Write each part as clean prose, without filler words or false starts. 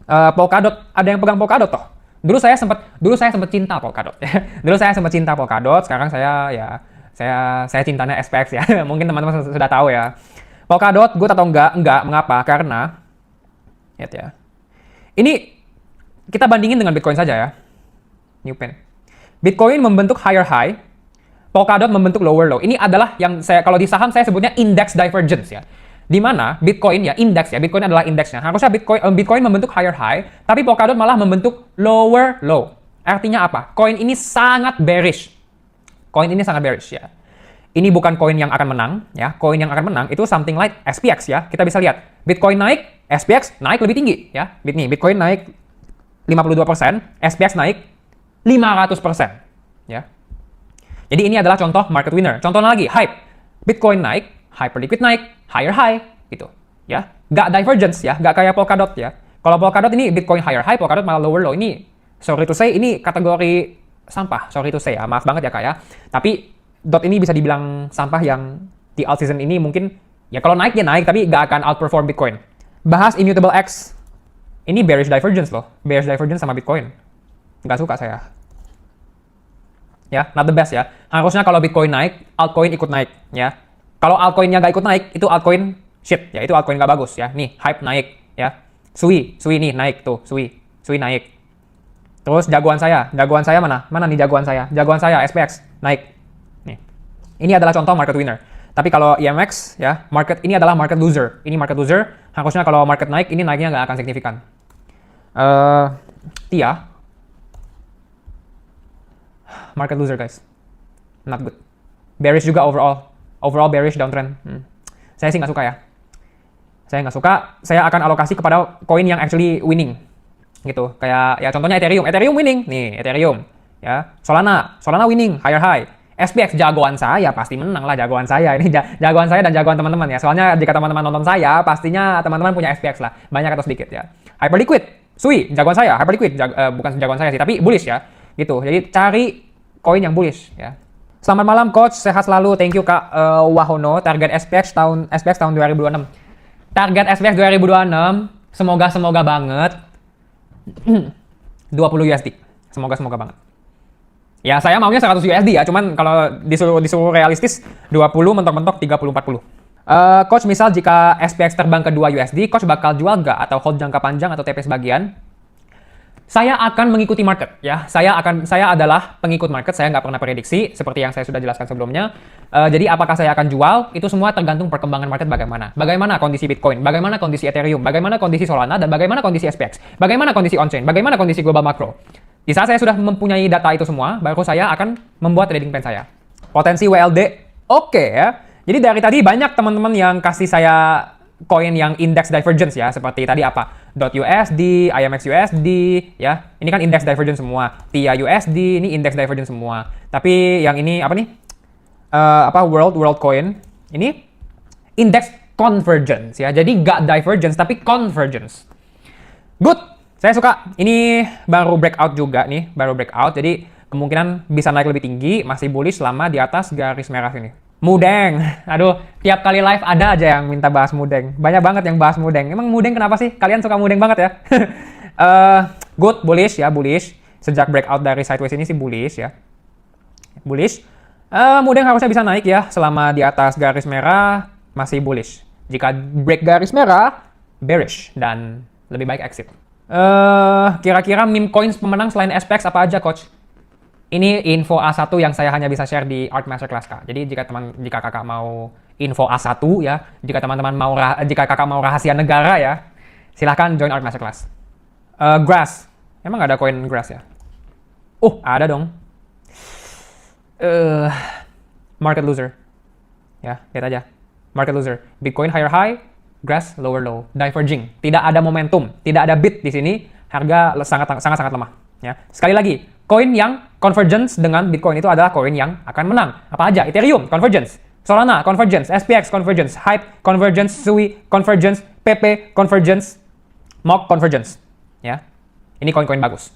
Polkadot, ada yang pegang Polkadot toh. Dulu saya sempat cinta Polkadot ya. Dulu saya sempat cinta Polkadot, sekarang saya cintanya SPX ya. Mungkin teman-teman sudah tahu ya. Polkadot good atau enggak? Enggak, mengapa? Karena lihat ya. Ini kita bandingin dengan Bitcoin saja ya. New pen. Bitcoin membentuk higher high, Polkadot membentuk lower low. Ini adalah yang kalau di saham saya sebutnya index divergence ya. Di mana Bitcoin ya, indeks ya, Bitcoin adalah indeksnya. Harusnya Bitcoin membentuk higher high, tapi Polkadot malah membentuk lower low. Artinya apa? Koin ini sangat bearish. Koin ini sangat bearish ya. Ini bukan koin yang akan menang ya. Koin yang akan menang itu something like SPX ya. Kita bisa lihat Bitcoin naik, SPX naik lebih tinggi ya. Bitcoin naik 52%, SPX naik 500% ya. Jadi ini adalah contoh market winner. Contohnya lagi, hype. Bitcoin naik, hyperliquid naik, higher high gitu ya. Nggak divergence ya, nggak kayak Polkadot ya. Kalau Polkadot ini Bitcoin higher high, Polkadot malah lower low. Ini sorry to say, ini kategori sampah. Sorry to say ya, maaf banget ya kak ya. Tapi DOT ini bisa dibilang sampah yang di alt season ini mungkin ya kalau naik ya naik, tapi nggak akan outperform Bitcoin. Bahas Immutable X. Ini bearish divergence loh. Bearish divergence sama Bitcoin. Nggak suka saya. Ya, not the best ya. Harusnya kalau Bitcoin naik, altcoin ikut naik ya. Kalau altcoinnya nggak ikut naik, itu altcoin shit ya. Itu altcoin nggak bagus ya. Nih, hype naik ya. Sui nih naik tuh. Sui naik. Terus jagoan saya mana? Mana nih jagoan saya? Jagoan saya SPX naik. Nih. Ini adalah contoh market winner. Tapi kalau IMX ya, ini adalah market loser. Ini market loser. Harusnya kalau market naik, ini naiknya nggak akan signifikan. TIA market loser guys, not good. Bearish juga overall bearish downtrend. Saya sih nggak suka ya. Saya nggak suka. Saya akan alokasi kepada koin yang actually winning gitu. Kayak ya contohnya Ethereum winning nih, Ethereum ya. Solana winning higher high. SPX jagoan saya pasti menang lah, jagoan saya ini jagoan saya dan jagoan teman-teman ya. Soalnya jika teman-teman nonton saya, pastinya teman-teman punya SPX lah, banyak atau sedikit ya. Hyperliquid, Sui jagoan saya, Hyperliquid bukan jagoan saya sih, tapi bullish ya. Gitu. Jadi cari koin yang bullish ya. Selamat malam coach, sehat selalu. Thank you Kak Wahono. Target SPX tahun 2026. Target SPX 2026 semoga banget 20 USD. Semoga banget. Ya saya maunya 100 USD ya, cuman kalau disuruh realistis 20 mentok-mentok 30 40. Coach, misal jika SPX terbang ke 2 USD, coach bakal jual nggak atau hold jangka panjang atau TP sebagian? Saya akan mengikuti market ya. Saya adalah pengikut market. Saya nggak pernah prediksi seperti yang saya sudah jelaskan sebelumnya. Jadi apakah saya akan jual? Itu semua tergantung perkembangan market bagaimana. Bagaimana kondisi Bitcoin, bagaimana kondisi Ethereum, bagaimana kondisi Solana, dan bagaimana kondisi SPX, bagaimana kondisi on-chain, bagaimana kondisi global makro. Di saat saya sudah mempunyai data itu semua, baru saya akan membuat trading plan saya. Potensi WLD oke ya. Jadi dari tadi banyak teman-teman yang kasih saya koin yang index divergence ya, seperti tadi apa? .USD, IMX USD ya. Ini kan index divergence semua. TIA USD ini index divergence semua. Tapi yang ini apa nih? World coin. Ini index convergence ya. Jadi nggak divergence tapi convergence. Good. Saya suka. Ini baru breakout juga nih, baru breakout. Jadi kemungkinan bisa naik lebih tinggi, masih bullish selama di atas garis merah ini. Mudeng. Aduh, tiap kali live ada aja yang minta bahas Mudeng. Banyak banget yang bahas Mudeng. Emang Mudeng kenapa sih? Kalian suka Mudeng banget ya? Good, bullish ya, bullish. Sejak breakout dari sideways ini sih bullish ya. Bullish. Mudeng harusnya bisa naik ya. Selama di atas garis merah, masih bullish. Jika break garis merah, bearish. Dan lebih baik exit. Kira-kira meme coins pemenang selain SPX apa aja, Coach? Ini info A1 yang saya hanya bisa share di Art Masterclass Kak. Jadi jika kakak mau info A1 ya, jika kakak mau rahasia negara ya, silahkan join Art Masterclass. Grass, emang ada koin Grass ya? Oh, ada dong. Market loser. Ya, lihat aja. Market loser. Bitcoin higher high, Grass lower low. Diverging. Tidak ada momentum, tidak ada bid di sini. Harga sangat lemah. Ya. Sekali lagi, koin yang convergence dengan Bitcoin itu adalah koin yang akan menang. Apa aja? Ethereum, convergence. Solana, convergence. SPX, convergence. Hype, convergence. Sui, convergence. PP, convergence. MOC, convergence. Ya. Ini koin-koin bagus.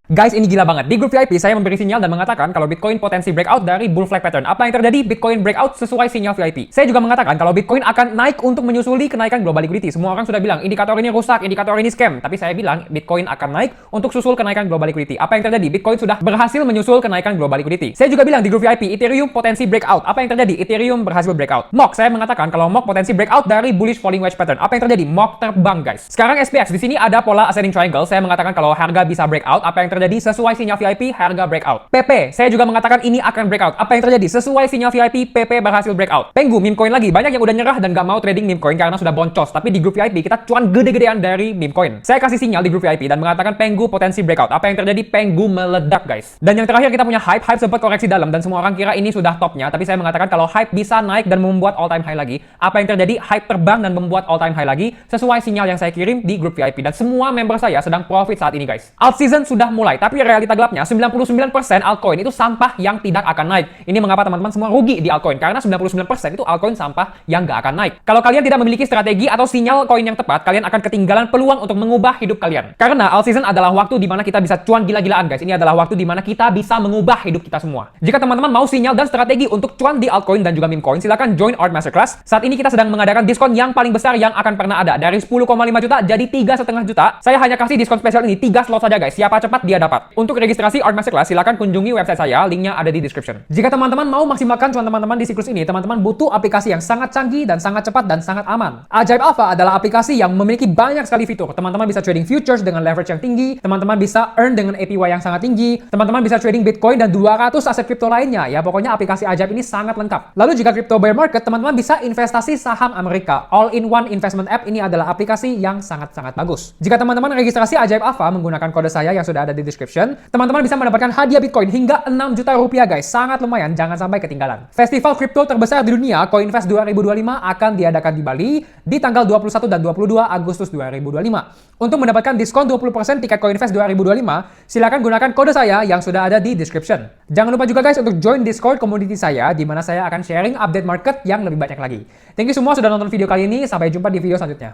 Guys, ini gila banget. Di grup VIP saya memberi sinyal dan mengatakan kalau Bitcoin potensi breakout dari bull flag pattern. Apa yang terjadi? Bitcoin breakout sesuai sinyal VIP. Saya juga mengatakan kalau Bitcoin akan naik untuk menyusuli kenaikan global liquidity. Semua orang sudah bilang indikator ini rusak, indikator ini scam. Tapi saya bilang Bitcoin akan naik untuk susul kenaikan global liquidity. Apa yang terjadi? Bitcoin sudah berhasil menyusul kenaikan global liquidity. Saya juga bilang di grup VIP Ethereum potensi breakout. Apa yang terjadi? Ethereum berhasil breakout. MOC, saya mengatakan kalau MOC potensi breakout dari bullish falling wedge pattern. Apa yang terjadi? MOC terbang, guys. Sekarang SPX di sini ada pola ascending triangle. Saya mengatakan kalau harga bisa breakout. Apa yang terjadi? Sesuai sinyal VIP, harga breakout. PP, saya juga mengatakan ini akan breakout. Apa yang terjadi? Sesuai sinyal VIP, PP berhasil breakout. Pengu, meme coin lagi. Banyak yang udah nyerah dan gak mau trading meme coin karena sudah boncos. Tapi di grup VIP kita cuan gede-gedean dari meme coin. Saya kasih sinyal di grup VIP dan mengatakan Pengu potensi breakout. Apa yang terjadi? Pengu meledak, guys. Dan yang terakhir kita punya hype. Hype sempat koreksi dalam dan semua orang kira ini sudah topnya. Tapi saya mengatakan kalau hype bisa naik dan membuat all time high lagi. Apa yang terjadi? Hype terbang dan membuat all time high lagi sesuai sinyal yang saya kirim di grup VIP. Dan semua member saya sedang profit saat ini, guys. Alt season sudah mulai, tapi realita gelapnya 99% altcoin itu sampah yang tidak akan naik. Ini mengapa teman-teman semua rugi di altcoin, karena 99% itu altcoin sampah yang nggak akan naik. Kalau kalian tidak memiliki strategi atau sinyal koin yang tepat, kalian akan ketinggalan peluang untuk mengubah hidup kalian. Karena alt season adalah waktu di mana kita bisa cuan gila-gilaan, guys. Ini adalah waktu di mana kita bisa mengubah hidup kita semua. Jika teman-teman mau sinyal dan strategi untuk cuan di altcoin dan juga meme coin, silakan join Art Masterclass. Saat ini kita sedang mengadakan diskon yang paling besar yang akan pernah ada. Dari 10,5 juta jadi 3,5 juta. Saya hanya kasih diskon spesial ini 3 slot saja, guys. Siapa cepat dia dapat. Untuk registrasi Art Masterclass, silakan kunjungi website saya, linknya ada di description. Jika teman-teman mau maksimalkan cuan teman-teman di siklus ini, teman-teman butuh aplikasi yang sangat canggih dan sangat cepat dan sangat aman. Ajaib Alpha adalah aplikasi yang memiliki banyak sekali fitur. Teman-teman bisa trading futures dengan leverage yang tinggi, teman-teman bisa earn dengan APY yang sangat tinggi, teman-teman bisa trading Bitcoin dan 200 aset kripto lainnya. Ya, pokoknya aplikasi Ajaib ini sangat lengkap. Lalu jika crypto bear market, teman-teman bisa investasi saham Amerika. All-in-one investment app ini adalah aplikasi yang sangat-sangat bagus. Jika teman-teman registrasi Ajaib Alpha menggunakan kode saya yang sudah ada di description, teman-teman bisa mendapatkan hadiah Bitcoin hingga 6 juta rupiah, guys. Sangat lumayan, jangan sampai ketinggalan. Festival kripto terbesar di dunia, CoinFest 2025 akan diadakan di Bali di tanggal 21 dan 22 Agustus 2025. Untuk mendapatkan diskon 20% tiket CoinFest 2025, silakan gunakan kode saya yang sudah ada di description. Jangan lupa juga, guys, untuk join Discord community saya di mana saya akan sharing update market yang lebih banyak lagi. Thank you semua sudah nonton video kali ini. Sampai jumpa di video selanjutnya.